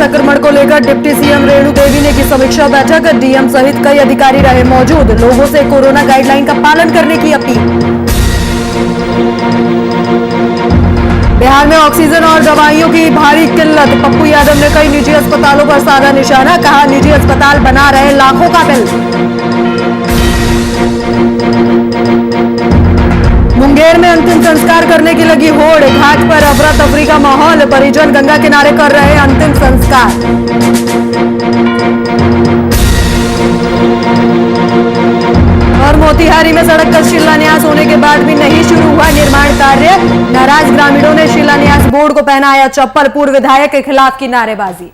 संक्रमण को लेकर डिप्टी सीएम रेणु देवी ने की समीक्षा बैठक। डीएम सहित कई अधिकारी रहे मौजूद। लोगों से कोरोना गाइडलाइन का पालन करने की अपील। बिहार में ऑक्सीजन और दवाइयों की भारी किल्लत। पप्पू यादव ने कई निजी अस्पतालों पर साधा निशाना। कहा, निजी अस्पताल बना रहे लाखों का बिल। मुंगेर में अंतिम संस्कार करने की लगी होड़। घाट पर अफरा तफरी का माहौल। परिजन गंगा किनारे कर रहे अंतिम संस्कार। और मोतिहारी में सड़क का शिलान्यास होने के बाद भी नहीं शुरू हुआ निर्माण कार्य। नाराज ग्रामीणों ने शिलान्यास बोर्ड को पहनाया चप्पल। पूर्व विधायक के खिलाफ की नारेबाजी।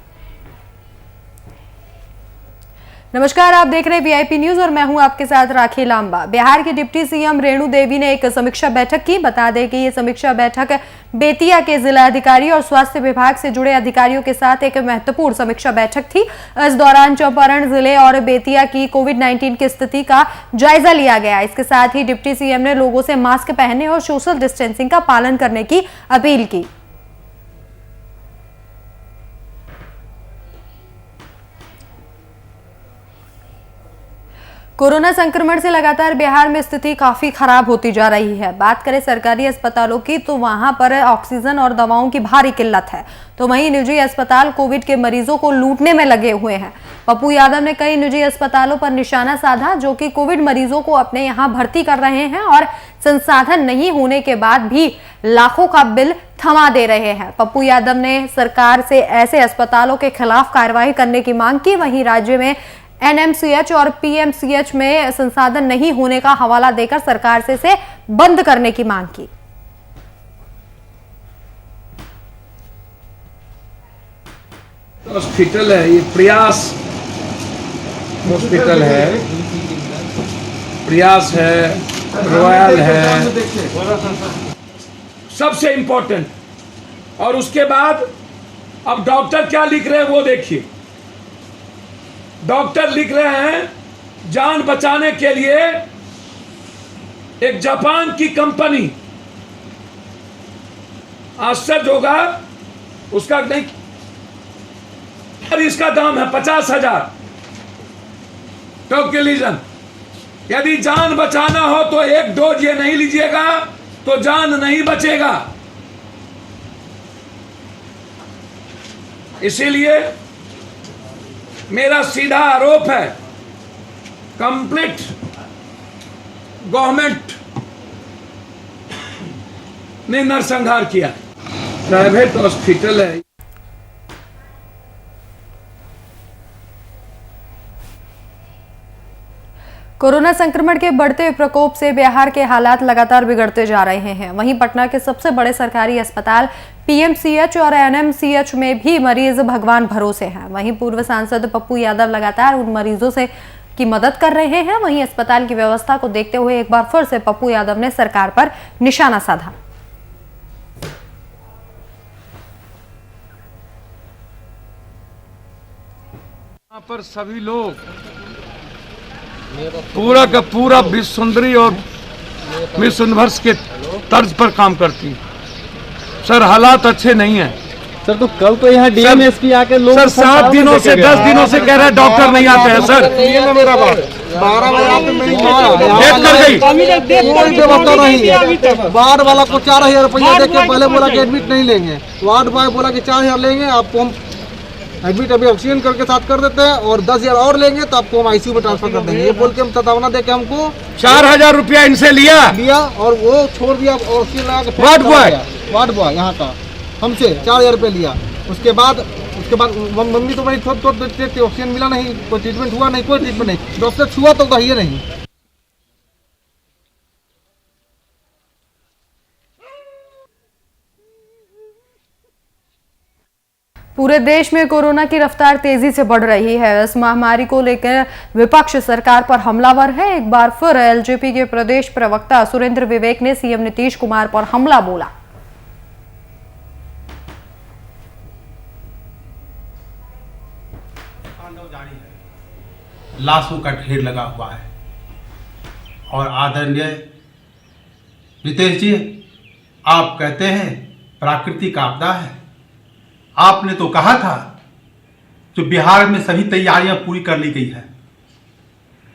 नमस्कार, आप देख रहे हैं वीआईपी न्यूज और मैं हूं आपके साथ राखी लांबा। बिहार की डिप्टी सीएम रेणु देवी ने एक समीक्षा बैठक की। बता दें कि ये समीक्षा बैठक बेतिया के जिला अधिकारी और स्वास्थ्य विभाग से जुड़े अधिकारियों के साथ एक महत्वपूर्ण समीक्षा बैठक थी। इस दौरान चंपारण जिले और बेतिया की कोविड-19 की स्थिति का जायजा लिया गया। इसके साथ ही डिप्टी सीएम ने लोगों से मास्क पहनने और सोशल डिस्टेंसिंग का पालन करने की अपील की। कोरोना संक्रमण से लगातार बिहार में स्थिति काफी खराब होती जा रही है। बात करें सरकारी अस्पतालों की तो वहां पर ऑक्सीजन और दवाओं की भारी किल्लत है, तो वहीं निजी अस्पताल कोविड के मरीजों को लूटने में लगे हुए हैं। पप्पू यादव ने कई निजी अस्पतालों पर निशाना साधा जो कि कोविड मरीजों को अपने यहां भर्ती कर रहे हैं और संसाधन नहीं होने के बाद भी लाखों का बिल थमा दे रहे हैं। पप्पू यादव ने सरकार से ऐसे अस्पतालों के खिलाफ कार्रवाई करने की मांग की। वहीं राज्य में एनएमसीएच और पीएमसीएच में संसाधन नहीं होने का हवाला देकर सरकार से इसे बंद करने की मांग की। हॉस्पिटल है, ये प्रयास हॉस्पिटल है, प्रयास है, रॉयल है, सबसे इंपॉर्टेंट। और उसके बाद अब डॉक्टर क्या लिख रहे हैं वो देखिए। डॉक्टर लिख रहे हैं जान बचाने के लिए एक जापान की कंपनी, आश्चर्य होगा उसका नहीं, और इसका दाम है 50,000 टोक्यूलिजन। यदि जान बचाना हो तो एक डोज ये नहीं लीजिएगा तो जान नहीं बचेगा। इसीलिए मेरा सीधा आरोप है, कंप्लीट गवर्नमेंट ने नरसंहार किया। प्राइवेट हॉस्पिटल है। कोरोना संक्रमण के बढ़ते प्रकोप से बिहार के हालात लगातार बिगड़ते जा रहे हैं। वहीं पटना के सबसे बड़े सरकारी अस्पताल पीएमसीएच और एनएमसीएच में भी मरीज भगवान भरोसे हैं। वहीं पूर्व सांसद पप्पू यादव लगातार उन मरीजों से की मदद कर रहे हैं। वहीं अस्पताल की व्यवस्था को देखते हुए एक बार फिर से पप्पू यादव ने सरकार पर निशाना साधा। यहाँ पर सभी लोग पूरा का पूरा विश्व सुंदरी और मिस यूनिवर्स के तर्ज पर काम करती। सर हालात अच्छे नहीं है सर। तो कल तो यहाँ डीएमएसपी आके लोग सर 7 दिनों से 10 दिनों से कह रहे हैं डॉक्टर नहीं आते हैं। सर मेरा बात 12 कोई व्यवस्था नहीं है। वार्ड वाला को 4,000 रुपया दे के पहले बोला कि एडमिट नहीं लेंगे। वार्ड बॉय बोला कि 4,000 लेंगे, आपको हम एडमिट अभी ऑक्सीजन करके साथ कर देते हैं और 10,000 और लेंगे तो आपको हम आईसीयू में ट्रांसफर कर देंगे। ये बोल के हम चेतावना दे के हमको 4,000 रुपया इनसे लिया और वो छोड़ दिया। ऑक्सीजन लगा के वार्ड बॉय यहाँ का हमसे 4,000 रुपये लिया। उसके बाद मम्मी तो मेरी थोड़ी ऑक्सीजन मिला नहीं, कोई ट्रीटमेंट हुआ नहीं, कोई ट्रीटमेंट नहीं। डॉक्टर छुआ तो कहिए नहीं। पूरे देश में कोरोना की रफ्तार तेजी से बढ़ रही है। इस महामारी को लेकर विपक्ष सरकार पर हमलावर है। एक बार फिर एलजेपी के प्रदेश प्रवक्ता सुरेंद्र विवेक ने सीएम नीतीश कुमार पर हमला बोला। लाशों का ढेर लगा हुआ है और आदरणीय रितेश जी, आप कहते हैं प्राकृतिक आपदा है। आपने तो कहा था जो बिहार में सभी तैयारियां पूरी कर ली गई है।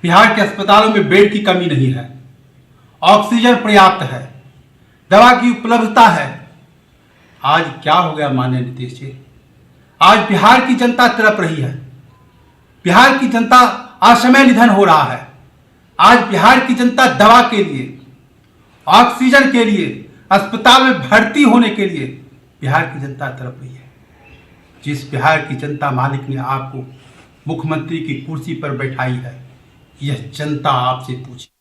बिहार के अस्पतालों में बेड की कमी नहीं है, ऑक्सीजन पर्याप्त है, दवा की उपलब्धता है। आज क्या हो गया माननीय नीतीश जी? आज बिहार की जनता तड़प रही है, बिहार की जनता असमय निधन हो रहा है। आज बिहार की जनता दवा के लिए, ऑक्सीजन के लिए, अस्पताल में भर्ती होने के लिए बिहार की जनता तड़प रही है। जिस बिहार की जनता मालिक ने आपको मुख्यमंत्री की कुर्सी पर बैठाई है, यह जनता आपसे पूछे।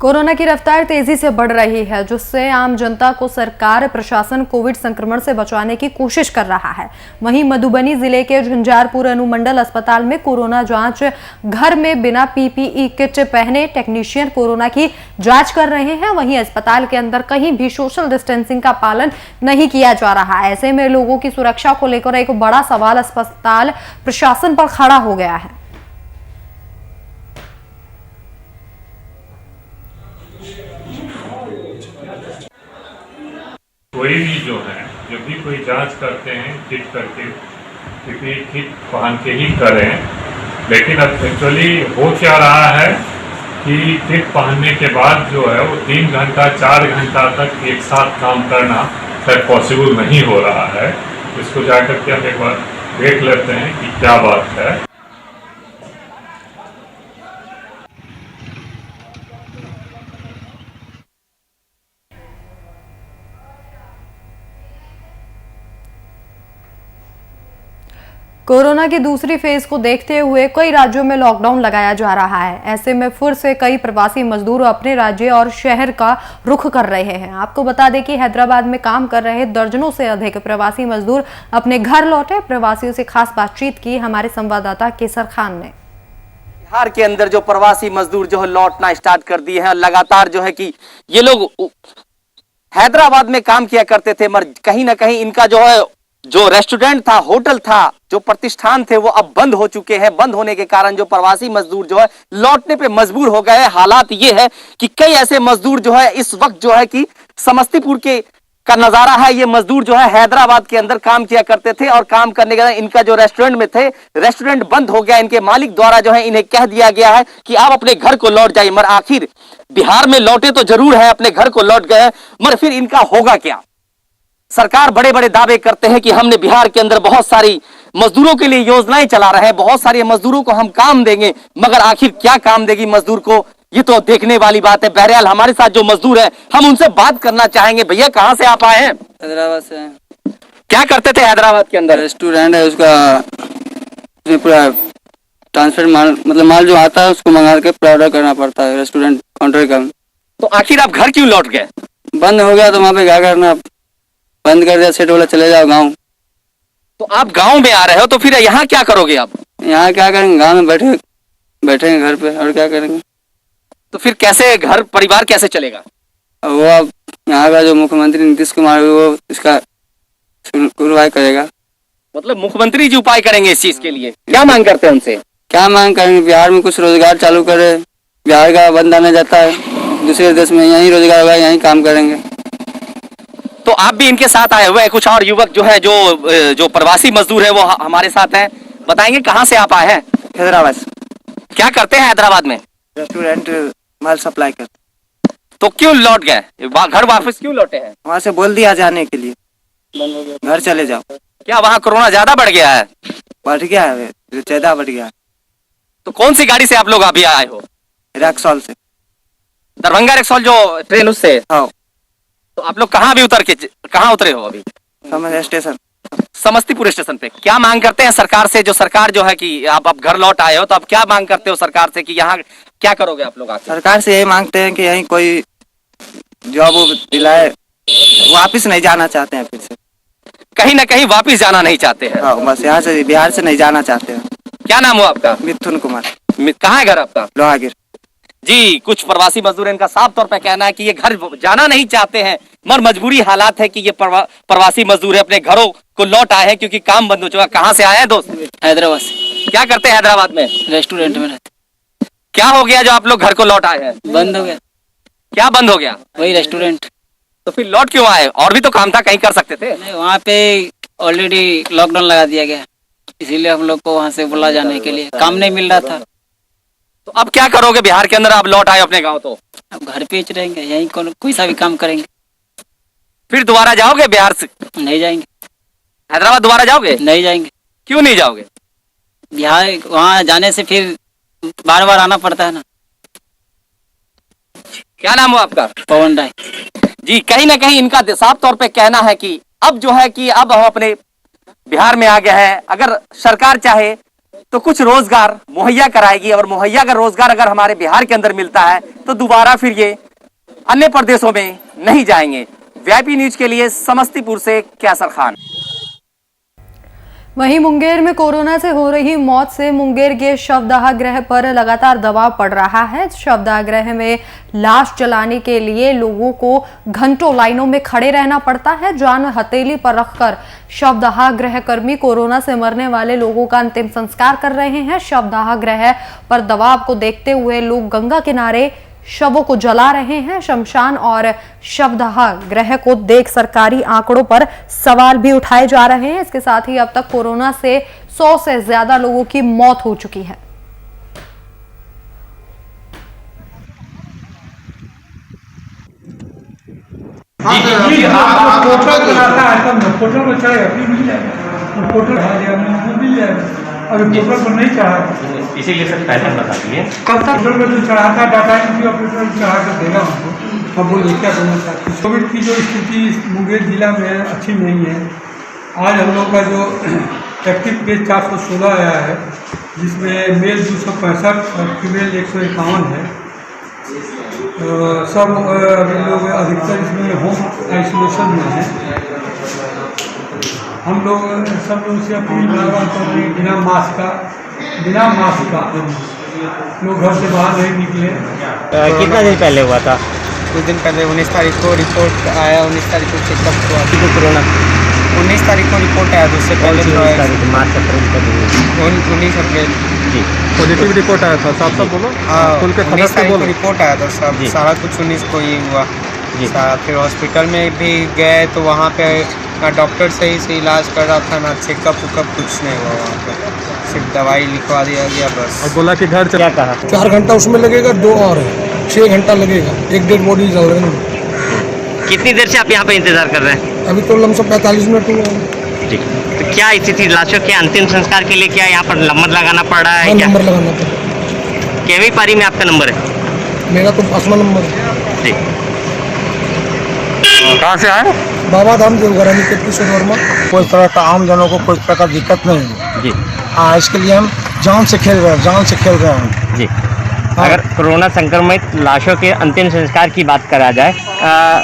कोरोना की रफ्तार तेजी से बढ़ रही है, जिससे आम जनता को सरकार प्रशासन कोविड संक्रमण से बचाने की कोशिश कर रहा है। वहीं मधुबनी जिले के झंझारपुर अनुमंडल अस्पताल में कोरोना जांच घर में बिना पीपीई किट पहने टेक्नीशियन कोरोना की जांच कर रहे हैं। वहीं अस्पताल के अंदर कहीं भी सोशल डिस्टेंसिंग का पालन नहीं किया जा रहा है। ऐसे में लोगों की सुरक्षा को लेकर एक बड़ा सवाल अस्पताल प्रशासन पर खड़ा हो गया है। कोई भी जो है, जब भी कोई जांच करते हैं किट करके पीपीई किट पहन के ही करें। लेकिन अब एक्चुअली हो क्या रहा है कि किट पहनने के बाद जो है वो 3 घंटा 4 घंटा तक एक साथ काम करना शायद पॉसिबल नहीं हो रहा है। इसको जाकर के हम एक बार देख लेते हैं कि क्या बात है। कोरोना की दूसरी फेज को देखते हुए कई राज्यों में लॉकडाउन लगाया जा रहा है। ऐसे में फिर से कई प्रवासी मजदूर अपने राज्य और शहर का रुख कर रहे हैं। आपको बता दें कि हैदराबाद में काम कर रहे दर्जनों से अधिक प्रवासी मजदूर अपने घर लौटे। प्रवासियों से खास बातचीत की हमारे संवाददाता केसर खान ने। बिहार के अंदर जो प्रवासी मजदूर जो है लौटना स्टार्ट कर दिए हैं। लगातार जो है कि ये लोग हैदराबाद में काम किया करते थे, मगर कहीं ना कहीं इनका जो है जो रेस्टोरेंट था, होटल था, जो प्रतिष्ठान थे, वो अब बंद हो चुके हैं। बंद होने के कारण जो प्रवासी मजदूर जो है लौटने पे मजबूर हो गए। हालात ये है कि कई ऐसे मजदूर जो है इस वक्त जो है कि समस्तीपुर के का नजारा है। ये मजदूर जो है हैदराबाद के अंदर काम किया करते थे और काम करने के बाद इनका जो रेस्टोरेंट में थे, रेस्टोरेंट बंद हो गया। इनके मालिक द्वारा जो है इन्हें कह दिया गया है कि आप अपने घर को लौट जाइए। मगर आखिर बिहार में लौटे तो जरूर है, अपने घर को लौट गए, मगर फिर इनका होगा क्या? सरकार बड़े बड़े दावे करते हैं कि हमने बिहार के अंदर बहुत सारी मजदूरों के लिए योजनाएं चला रहे हैं, बहुत सारे मजदूरों को हम काम देंगे, मगर आखिर क्या काम देगी मजदूर को, ये तो देखने वाली बात है। बहरहाल हमारे साथ जो मजदूर है हम उनसे बात करना चाहेंगे। भैया कहाँ से आप आए हैं? हैदराबाद से हैं। क्या करते थे हैदराबाद के अंदर? रेस्टोरेंट है, उसका उसमें पूरा ट्रांसफर माल, मतलब माल जो आता है उसको मंगा के ऑर्डर करना पड़ता है रेस्टोरेंट काउंटर का। तो आखिर आप घर क्यों लौट गए? बंद हो गया तो वहाँ पे क्या करना, बंद कर दिया, सेट बोला चले जाओ गाँव। तो आप गाँव में आ रहे हो, तो फिर यहाँ क्या करोगे आप? यहाँ क्या करेंगे, गाँव में बैठेंगे घर पे, और क्या करेंगे। तो फिर कैसे घर परिवार कैसे चलेगा? वो अब यहाँ का जो मुख्यमंत्री नीतीश कुमार वो इसका सुनवाई करेगा। मतलब मुख्यमंत्री जी उपाय करेंगे इस चीज के लिए? क्या मांग करते हैं उनसे? क्या मांग करेंगे, बिहार में कुछ रोजगार चालू करे। बिहार का बंद आने जाता है दूसरे देश में, यहीं रोजगार होगा, यहीं काम करेंगे। तो आप भी इनके साथ आए हुए हैं। कुछ और युवक जो है जो प्रवासी मजदूर है वो हमारे साथ हैं। बताएंगे कहाँ से आप आए हैं? हैदराबाद से। क्या करते हैं हैदराबाद में? रेस्टोरेंट माल सप्लाई करते। तो क्यों लौट गए, घर वापस क्यों लौटे हैं? वहाँ से बोल दिया जाने के लिए, घर चले जाओ। क्या वहाँ कोरोना ज्यादा बढ़ गया है? बढ़ गया है, ज्यादा बढ़ गया है। तो कौन सी गाड़ी से आप लोग अभी आए हो? रक्सौल से। दरभंगा रक्सौल जो ट्रेन उससे? हाँ। तो आप लोग कहाँ उतरे हो अभी? स्टेशन, समस्तीपुर स्टेशन पे। क्या मांग करते हैं सरकार से? जो सरकार जो है कि आप अब घर लौट आए हो, तो आप क्या मांग करते हो सरकार से कि यहाँ क्या करोगे आप लोग आके? सरकार से यही मांगते हैं कि यहीं कोई जॉब दिलाए। वापिस नहीं जाना चाहते हैं, फिर से कहीं ना कहीं वापिस जाना नहीं चाहते हैं। हाँ, बस यहाँ से बिहार से नहीं जाना चाहते हैं। क्या नाम हो आपका? मिथुन कुमार। कहाँ है घर आपका? लोहागिर। जी, कुछ प्रवासी मजदूर इनका साफ तौर पर कहना है कि ये घर जाना नहीं चाहते हैं, मगर मजबूरी हालात है कि ये प्रवासी मजदूर है अपने घरों को लौट आए हैं क्योंकि काम बंद हो चुका। कहाँ से आए हैं दोस्त? हैदराबाद से। क्या करते हैं हैदराबाद में? रेस्टोरेंट में रहते। क्या हो गया जो आप लोग घर को लौट आए हैं? बंद हो गया। क्या बंद हो गया? वही रेस्टोरेंट। तो फिर लौट क्यों आए? और भी तो काम था, कहीं कर सकते थे। वहाँ पे ऑलरेडी लॉकडाउन लगा दिया गया, इसीलिए हम लोग को वहाँ से बोला जाने के लिए, काम नहीं मिल रहा था। तो अब क्या करोगे? बिहार के अंदर आप लौट आए अपने गांव, तो अब घर पे ही रहेंगे, यहीं कोई सा भी काम करेंगे। फिर दोबारा जाओगे बिहार से? नहीं जाएंगे। हैदराबाद दोबारा जाओगे? नहीं जाएंगे। क्यों नहीं जाओगे? बिहार वहाँ जाने से फिर बार बार आना पड़ता है ना। क्या नाम हो आपका? पवन राय। जी, कहीं ना कहीं इनका साफ तौर पे कहना है कि अब जो है कि अब हम अपने बिहार में आ गए हैं, अगर सरकार चाहे तो कुछ रोजगार मुहैया कराएगी, और मुहैया अगर रोजगार अगर हमारे बिहार के अंदर मिलता है तो दोबारा फिर ये अन्य प्रदेशों में नहीं जाएंगे। वीआईपी न्यूज के लिए समस्तीपुर से कैसर खान। वहीं मुंगेर में कोरोना से हो रही मौत से मुंगेर के शवदाह गृह पर लगातार दबाव पड़ रहा है। शवदाह गृह में लाश जलाने के लिए लोगों को घंटों लाइनों में खड़े रहना पड़ता है। जान हथेली पर रखकर शवदाह गृह कर्मी कोरोना से मरने वाले लोगों का अंतिम संस्कार कर रहे हैं। शवदाह गृह पर दबाव को देखते हुए लोग गंगा किनारे शवों को जला रहे हैं। शमशान और शवदाह गृह को देख सरकारी आंकड़ों पर सवाल भी उठाए जा रहे हैं। इसके साथ ही अब तक कोरोना से 100 से ज्यादा लोगों की मौत हो चुकी है। अभी पोर्टल पर नहीं चढ़ा, इसीलिए सर पैटर्न बता दिए। कब तक पोर्टल पर जो चढ़ाता डाटा एंट्री ऑपरेटर चढ़ा कर देगा हमको। अब बोलिए क्या करना चाहते हैं? कोविड की जो स्थिति मुंगेर जिला में अच्छी नहीं है। आज हम लोग का जो एक्टिव केस 416 आया है, जिसमें मेल 265 और फीमेल 151 है। सब अभी लोग अधिकतर इसमें होम आइसोलेशन में हैं। हम लोग सब लोग से अपनी बार कर रहे हैं, बिना मास्क का लोग घर से बाहर नहीं निकले। कितना दिन पहले हुआ था? कुछ दिन पहले 19 तारीख को रिपोर्ट आया, 19 तारीख को चेकअप हुआ। तो कोरोना 19 तारीख को रिपोर्ट आया, उससे पहले मार्च अप्रैल 19 अप्रैल जी पॉजिटिव रिपोर्ट आया था। साफ साफ बोलो। हाँ, खुल के 19 तारीख को रिपोर्ट आया था। सब जी। सारा कुछ 19 को ही हुआ। जी। फिर हॉस्पिटल में भी गए तो वहाँ पे ना डॉक्टर सही से इलाज कर रहा था, ना चेकअप उकअप कुछ नहीं हुआ। वहाँ पे सिर्फ दवाई लिखवा दिया गया बस। और बोला कि घर क्या कहा? 4 घंटा उसमें लगेगा, 2 और है, 6 घंटा लगेगा। एक डेड बॉडी चल रही है। कितनी देर से आप यहाँ पे इंतजार कर रहे हैं? अभी तो लमसम 45 मिनट हुआ। ठीक, तो क्या स्थिति लाशों के अंतिम संस्कार के लिए क्या यहाँ पर नंबर लगाना पड़ रहा है? क्या नंबर लगाना पड़ा। केवी पारी में आपका नंबर है? मेरा तो 5वां नंबर है। ठीक। कहाँ से आए? बाबा धाम देवघर निकेत वर्मा। कोई तरह का आम जनों को कोई तरह का दिक्कत नहीं है जी। हाँ, इसके लिए हम जान से खेल रहे हैं जी। अगर कोरोना संक्रमित लाशों के अंतिम संस्कार की बात करा जाए,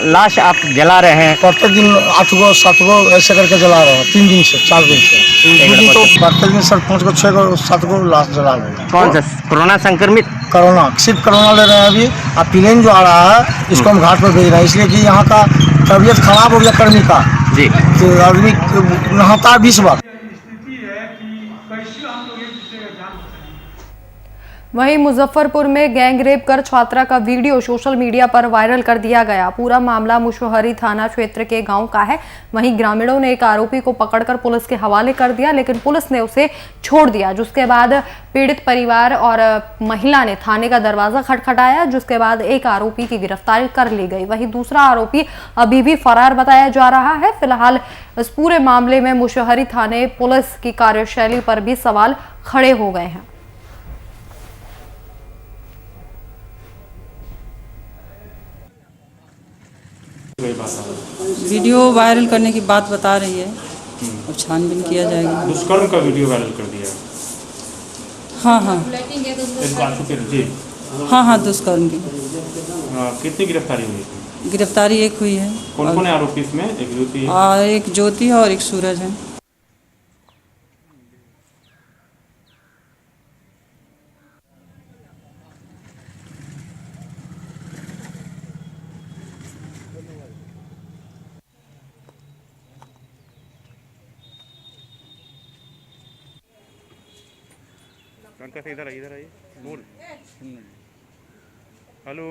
लाश आप जला रहे हैं प्रत्येक दिन 8 गो 7 गो ऐसे करके जला रहे हैं। 3 दिन से 4 दिन से 2 दिन तो प्रत्येक दिन सर 5 गो 6 गो 7 गो लाश जला रहे हैं। कौन सा कोरोना संक्रमित? कोरोना, सिर्फ कोरोना ले रहे हैं अभी। अब प्लेन जो आ रहा है इसको हम घाट पर भेज रहे हैं, इसलिए कि यहाँ का तबीयत खराब हो गया कर्मी का जी। तो आदमी नहाता 20 बार। वहीं मुजफ्फरपुर में गैंग रेप कर छात्रा का वीडियो सोशल मीडिया पर वायरल कर दिया गया। पूरा मामला मुशहरी थाना क्षेत्र के गांव का है। वहीं ग्रामीणों ने एक आरोपी को पकड़कर पुलिस के हवाले कर दिया, लेकिन पुलिस ने उसे छोड़ दिया। जिसके बाद पीड़ित परिवार और महिला ने थाने का दरवाजा खटखटाया, जिसके बाद एक आरोपी की गिरफ्तारी कर ली गई। वहीं दूसरा आरोपी अभी भी फरार बताया जा रहा है। फिलहाल इस पूरे मामले में मुशहरी थाने पुलिस की कार्यशैली पर भी सवाल खड़े हो गए हैं। वीडियो वायरल करने की बात बता रही है, अब छानबीन किया जाएगा। दुष्कर्म का वीडियो वायरल कर दिया। हाँ हाँ जी। हाँ, दुष्कर्म की। कितनी गिरफ्तारी हुई? गिरफ्तारी एक हुई है। कौन कौन है आरोपी इसमें? एक ज्योति एक ज्योति है और एक सूरज है। इधर आइए बोल। हेलो।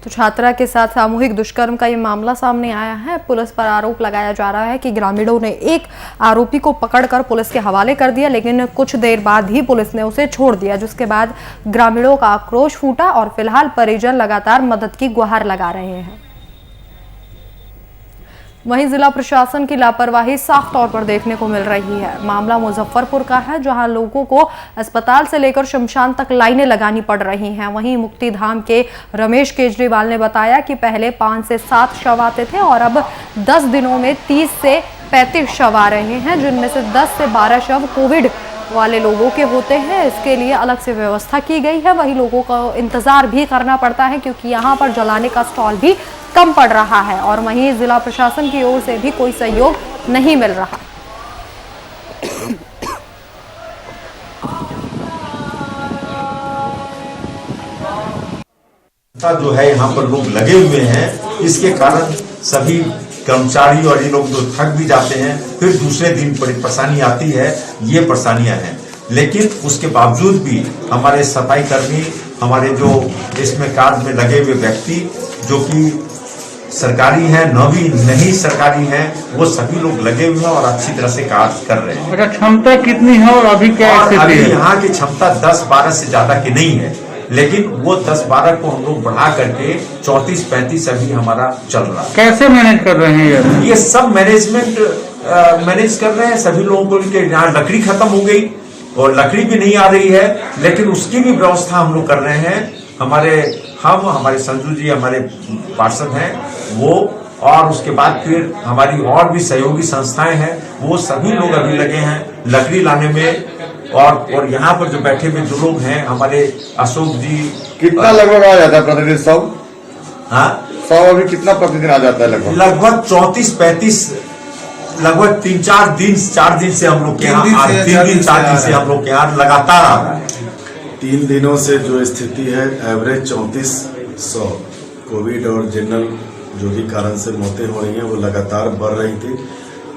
तो छात्रा के साथ सामूहिक दुष्कर्म का ये मामला सामने आया है। पुलिस पर आरोप लगाया जा रहा है कि ग्रामीणों ने एक आरोपी को पकड़कर पुलिस के हवाले कर दिया, लेकिन कुछ देर बाद ही पुलिस ने उसे छोड़ दिया, जिसके बाद ग्रामीणों का आक्रोश फूटा और फिलहाल परिजन लगातार मदद की गुहार लगा रहे हैं। वहीं जिला प्रशासन की लापरवाही साफ तौर पर देखने को मिल रही है। मामला मुजफ्फरपुर का है, जहां लोगों को अस्पताल से लेकर शमशान तक लाइनें लगानी पड़ रही हैं। वहीं मुक्तिधाम के रमेश केजरीवाल ने बताया कि पहले 5 से 7 शव आते थे और अब 10 दिनों में 30 से 35 शव आ रहे हैं, जिनमें से 10 से 12 शव कोविड वाले लोगों के होते हैं। इसके लिए अलग से व्यवस्था की गई है। वहीं लोगों को इंतजार भी करना पड़ता है, क्योंकि यहाँ पर जलाने का स्टॉल भी कम पड़ रहा है और वहीं जिला प्रशासन की ओर से भी कोई सहयोग नहीं मिल रहा। जो है यहाँ पर लोग लगे हुए हैं, इसके कारण सभी कर्मचारी और ये लोग जो थक भी जाते हैं, फिर दूसरे दिन बड़ी परेशानी आती है। ये परेशानियां हैं, लेकिन उसके बावजूद भी हमारे सफाई कर्मी, हमारे जो इसमें कार्य में लगे हुए व्यक्ति जो कि सरकारी हैं न भी नहीं सरकारी हैं, वो सभी लोग लगे हुए हैं और अच्छी तरह से कार्य कर रहे हैं। क्षमता कितनी है और अभी क्या स्थिति है? अभी यहाँ की क्षमता 10-12 से ज्यादा की नहीं है, लेकिन वो 10-12 को हम लोग बढ़ा करके 34-35 अभी हमारा चल रहा है। कैसे मैनेज कर रहे हैं ये सब मैनेजमेंट मैनेज कर रहे हैं। सभी लोगों को यहाँ लकड़ी खत्म हो गई और लकड़ी भी नहीं आ रही है, लेकिन उसकी भी व्यवस्था हम लोग कर रहे हैं। हमारे संजू जी हमारे पार्षद हैं वो, और उसके बाद फिर हमारी और भी सहयोगी संस्थाएं हैं, वो सभी लोग अभी लगे हैं लकड़ी लाने में। और यहाँ पर जो बैठे हुए जो लोग हैं हमारे अशोक जी, कितना लगभग आ जाता है प्रतिदिन 100? हाँ 100 अभी कितना प्रतिदिन आ जाता है? लगभग 34-35, लगभग 3-4 दिन 4 दिन से हम लोग के यहाँ 3 दिन 4 दिन से हम लोग के यहाँ लगातार आ रहा है। 3 दिनों से जो स्थिति है एवरेज 3400 कोविड और जनरल जो भी कारण से मौतें हो रही हैं वो लगातार बढ़ रही थी।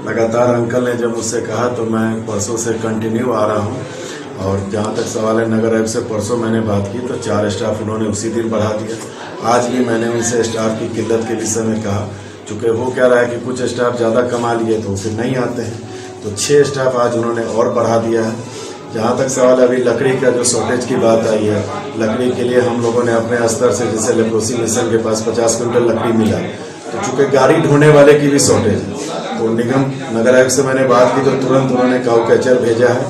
लगातार अंकल ने जब मुझसे कहा तो मैं परसों से कंटिन्यू आ रहा हूं। और जहां तक सवाल है नगर आयुक्त से परसों मैंने बात की तो 4 स्टाफ उन्होंने उसी दिन बढ़ा दिया। आज भी मैंने उनसे स्टाफ की किल्लत के विषय में कहा, चूँकि वो कह रहा है कि कुछ स्टाफ ज़्यादा कमा लिए तो फिर नहीं आते हैं, तो 6 स्टाफ आज उन्होंने और बढ़ा दिया है। जहाँ तक सवाल अभी लकड़ी का जो शॉर्टेज की बात आई है, लकड़ी के लिए हम लोगों ने अपने स्तर से, जैसे लेप्रोसी मिशन के पास 50 क्विंटल लकड़ी मिला, तो चूँकि गाड़ी ढोने वाले की भी शॉर्टेज है, तो निगम नगर आयुक्त से मैंने बात की तो तुरंत उन्होंने काउ कैचर भेजा है।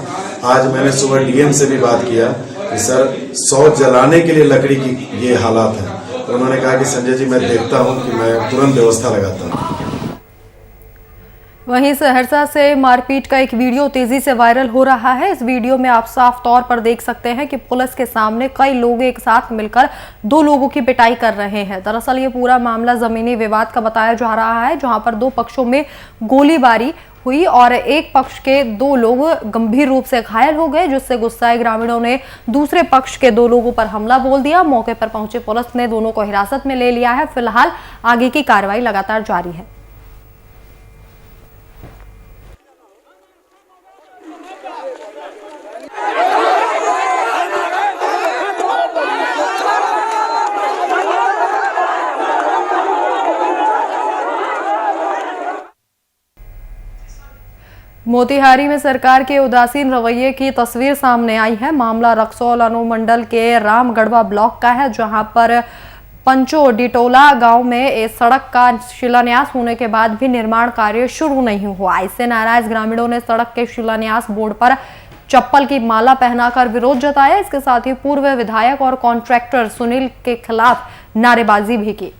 आज मैंने सुबह डीएम से भी बात किया कि सर 100 जलाने के लिए लकड़ी की ये हालात है, तो उन्होंने कहा कि संजय जी मैं देखता हूँ कि मैं तुरंत व्यवस्था लगाता हूँ। वहीं सहरसा से मारपीट का एक वीडियो तेजी से वायरल हो रहा है। इस वीडियो में आप साफ तौर पर देख सकते हैं कि पुलिस के सामने कई लोग एक साथ मिलकर 2 लोगों की पिटाई कर रहे हैं। दरअसल ये पूरा मामला जमीनी विवाद का बताया जा रहा है, जहां पर 2 पक्षों में गोलीबारी हुई और एक पक्ष के 2 लोग गंभीर रूप से घायल हो गए, जिससे गुस्साए ग्रामीणों ने दूसरे पक्ष के 2 लोगों पर हमला बोल दिया। मौके पर पहुंचे पुलिस ने दोनों को हिरासत में ले लिया है। फिलहाल आगे की कार्रवाई लगातार जारी है। मोतिहारी में सरकार के उदासीन रवैये की तस्वीर सामने आई है। मामला रक्सौल अनुमंडल के रामगढ़वा ब्लॉक का है, जहां पर पंचो डिटोला गांव में इस सड़क का शिलान्यास होने के बाद भी निर्माण कार्य शुरू नहीं हुआ। इससे नाराज ग्रामीणों ने सड़क के शिलान्यास बोर्ड पर चप्पल की माला पहनाकर विरोध जताया। इसके साथ ही पूर्व विधायक और कॉन्ट्रैक्टर सुनील के खिलाफ नारेबाजी भी की।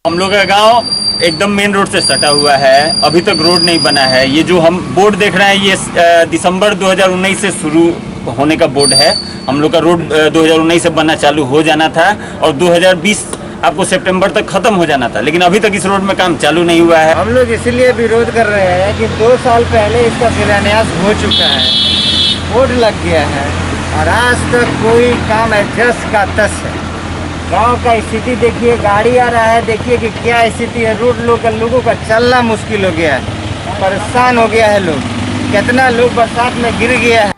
हम लोग का गांव एकदम मेन रोड से सटा हुआ है, अभी तक रोड नहीं बना है। ये जो हम बोर्ड देख रहे हैं ये दिसंबर 2019 से शुरू होने का बोर्ड है। हम लोग का रोड 2019 से बनना चालू हो जाना था और 2020 आपको सितंबर तक खत्म हो जाना था, लेकिन अभी तक इस रोड में काम चालू नहीं हुआ है। हम लोग इसलिए विरोध कर रहे हैं कि 2 साल पहले इसका शिलान्यास हो चुका है, बोर्ड लग गया है और आज तक कोई काम एडजस्ट का तस है। गांव का स्थिति देखिए, गाड़ी आ रहा है, देखिए कि क्या स्थिति है। रोड लोगों का चलना मुश्किल हो गया है, परेशान हो गया है लोग। कितना लोग बरसात में गिर गया है।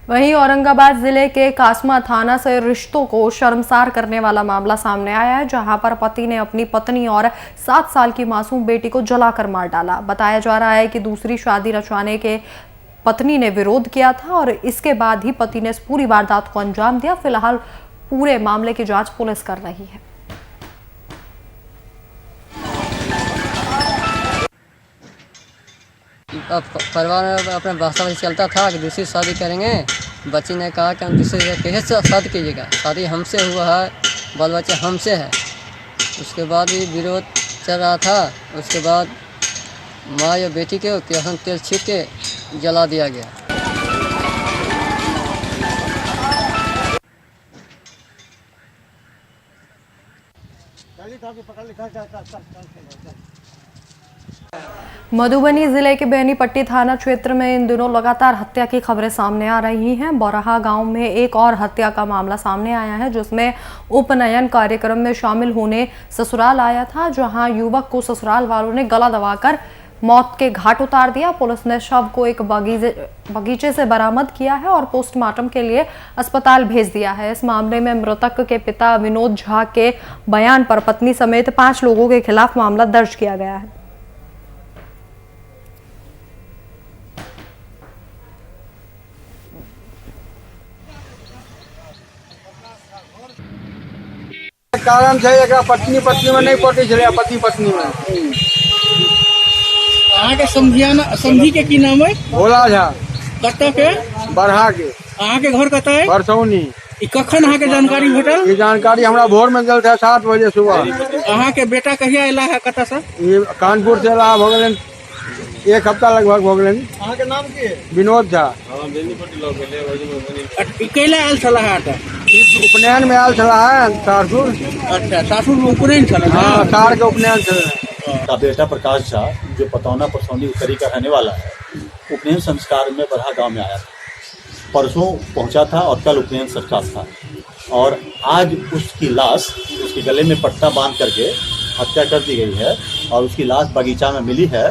वहीं औरंगाबाद जिले के कासमा थाना से रिश्तों को शर्मसार करने वाला मामला सामने आया है, जहां पर पति ने अपनी पत्नी और 7 साल की मासूम बेटी को जलाकर मार डाला। बताया जा रहा है कि दूसरी शादी रचवाने के पत्नी ने विरोध किया था और इसके बाद ही पति ने इस पूरी वारदात को अंजाम दिया। फिलहाल पूरे मामले की जांच पुलिस कर रही है। अब परिवार में अपने भाषा में चलता था कि दूसरी शादी करेंगे। बच्ची ने कहा कि हम दूसरी कैसे शादी कीजिएगा, शादी हमसे हुआ है, बाल बच्चे हमसे है। उसके बाद भी विरोध चल रहा था। उसके बाद माँ या बेटी के केरोसिन तेल छीट के जला दिया गया। मधुबनी जिले के बेनीपट्टी थाना क्षेत्र में इन दिनों लगातार हत्या की खबरें सामने आ रही हैं। बौराहा गांव में एक और हत्या का मामला सामने आया है, जिसमें उपनयन कार्यक्रम में शामिल होने ससुराल आया था, जहां युवक को ससुराल वालों ने गला दबाकर मौत के घाट उतार दिया। पुलिस ने शव को एक बगीचे से बरामद किया है और पोस्टमार्टम के लिए अस्पताल भेज दिया है। इस मामले में मृतक के पिता विनोद झा के बयान पर पत्नी समेत 5 लोगों के खिलाफ मामला दर्ज किया गया है। कारण से पत्नी में नहीं पटी चले, पति पत्नी में अहाँ के समझी के की नाम है? भोला झा। कत्ता के? बरहा के। अहाँ के घर कत्ता है? परसौनी। कखन अहाँ के जानकारी भेटल? ये जानकारी हमरा भोर में गल था 7 बजे सुबह। अहाँ के बेटा कहिया अला है कत्ता से? ये कानपुर से अला भगलन 1 हफ्ता लगभग भगलन। अहाँ के नाम की? विनोद झा। कैला आयल छला है? उपनयन में आयल छला है सासुर। अच्छा, सासुर में उपनयन छला? हाँ, सार के उपनयन छला। का बेटा प्रकाश झा, जो पतौना परसौनी उत्तरी का रहने वाला है, उपनयन संस्कार में बरहा गांव में आया था। परसों पहुंचा था और कल उपनयन संस्कार था और आज उसकी लाश उसके गले में पट्टा बांध करके हत्या कर दी गई है और उसकी लाश बगीचा में मिली है,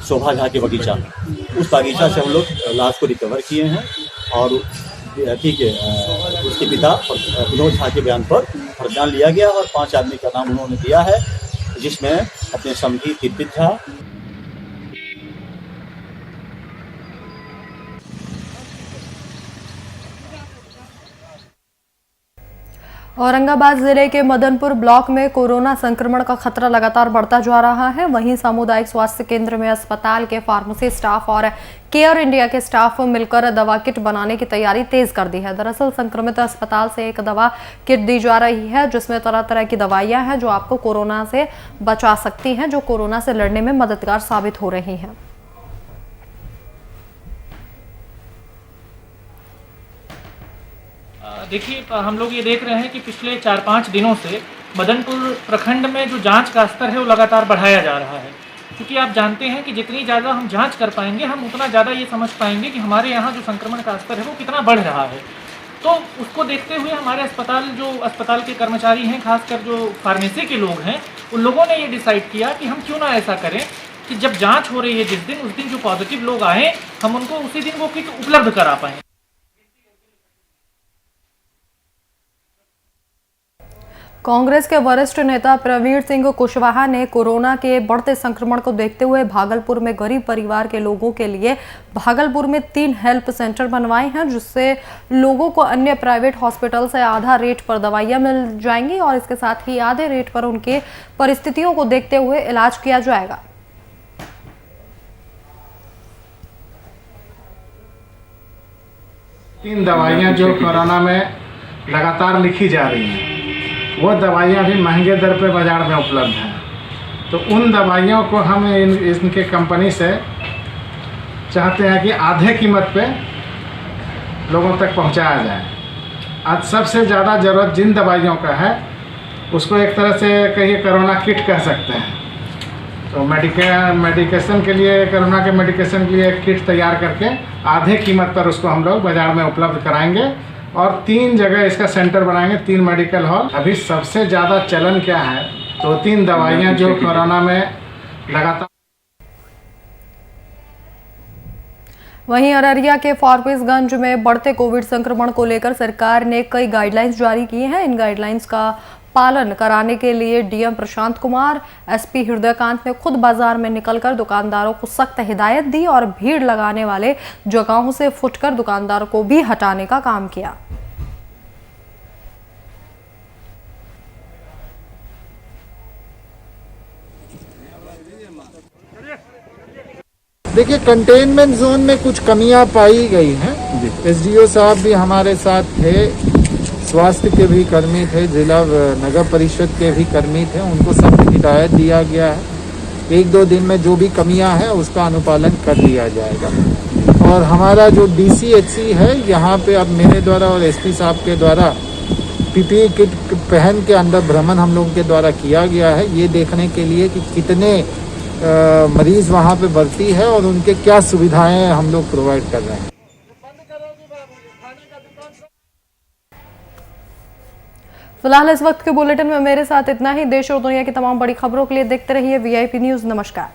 शोभा झा के बगीचा में। उस बगीचा से हम लोग लाश को रिकवर किए हैं और ठीक है, उसके पिता विनोद झा के बयान पर प्रज्ञान लिया गया और 5 आदमी का नाम उन्होंने दिया है, जिसमें अपने समधी तिरपित झा, औरंगाबाद जिले के मदनपुर ब्लॉक में कोरोना संक्रमण का खतरा लगातार बढ़ता जा रहा है। वहीं सामुदायिक स्वास्थ्य केंद्र में अस्पताल के फार्मेसी स्टाफ और केयर इंडिया के स्टाफ मिलकर दवा किट बनाने की तैयारी तेज कर दी है। दरअसल संक्रमित अस्पताल से एक दवा किट दी जा रही है, जिसमें तरह तरह की दवाइयां हैं जो आपको कोरोना से बचा सकती हैं, जो कोरोना से लड़ने में मददगार साबित हो रही हैं। देखिए, हम लोग ये देख रहे हैं कि पिछले 4-5 दिनों से मदनपुर प्रखंड में जो जांच का स्तर है वो लगातार बढ़ाया जा रहा है, क्योंकि आप जानते हैं कि जितनी ज़्यादा हम जांच कर पाएंगे हम उतना ज़्यादा ये समझ पाएंगे कि हमारे यहाँ जो संक्रमण का स्तर है वो कितना बढ़ रहा है। तो उसको देखते हुए हमारे अस्पताल के कर्मचारी हैं, खासकर जो फार्मेसी के लोग हैं, उन लोगों ने ये डिसाइड किया कि हम क्यों ना ऐसा करें कि जब जाँच हो रही है जिस दिन, उस दिन जो पॉजिटिव लोग आएँ हम उनको उसी दिन वो किट उपलब्ध करा पाएँ। कांग्रेस के वरिष्ठ नेता प्रवीण सिंह कुशवाहा ने कोरोना के बढ़ते संक्रमण को देखते हुए भागलपुर में गरीब परिवार के लोगों के लिए भागलपुर में 3 हेल्प सेंटर बनवाए हैं, जिससे लोगों को अन्य प्राइवेट हॉस्पिटल से आधा रेट पर दवाइयां मिल जाएंगी और इसके साथ ही आधे रेट पर उनके परिस्थितियों को देखते हुए इलाज किया जाएगा। तीन दवाइयां जो कोरोना में लगातार लिखी जा रही हैं, वो दवाइयाँ भी महंगे दर पे बाज़ार में उपलब्ध हैं। तो उन दवाइयों को हम इनके कंपनी से चाहते हैं कि आधे कीमत पे लोगों तक पहुंचाया जाए। आज सबसे ज़्यादा ज़रूरत जिन दवाइयों का है उसको एक तरह से कहिए कोरोना किट कह सकते हैं। तो मेडिकेशन के लिए, कोरोना के मेडिकेशन के लिए एक किट तैयार करके आधे कीमत पर उसको हम लोग बाज़ार में उपलब्ध कराएंगे और 3 जगह इसका सेंटर बनाएंगे, 3 मेडिकल हॉल। अभी सबसे ज़्यादा चलन क्या है, 2-3 दवाइयाँ जो कोरोना में लगातार वहीं अररिया के फारबिसगंज में बढ़ते कोविड संक्रमण को लेकर सरकार ने कई गाइडलाइंस जारी की हैं। इन गाइडलाइंस का पालन कराने के लिए डीएम प्रशांत कुमार, एसपी हृदयकांत ने खुद बाजार में निकलकर दुकानदारों को सख्त हिदायत दी और भीड़ लगाने वाले जगहों से फुटकर दुकानदारों को भी हटाने का काम किया। देखिए, कंटेनमेंट जोन में कुछ कमियां पाई गई हैं। एसडीओ साहब भी हमारे साथ थे, स्वास्थ्य के भी कर्मी थे, जिला नगर परिषद के भी कर्मी थे, उनको सख्त हिदायत दिया गया है। 1-2 दिन में जो भी कमियां हैं उसका अनुपालन कर लिया जाएगा। और हमारा जो डीसीएचसी है, यहाँ पे अब मेरे द्वारा और एसपी साहब के द्वारा पीपीई किट पहन के अंदर भ्रमण हम लोगों के द्वारा किया गया है, ये देखने के लिए कि कितने मरीज वहाँ पे भर्ती है और उनके क्या सुविधाएं हम लोग प्रोवाइड कर रहे हैं। फिलहाल इस वक्त के बुलेटिन में मेरे साथ इतना ही। देश और दुनिया की तमाम बड़ी खबरों के लिए देखते रहिए वीआईपी न्यूज़। नमस्कार।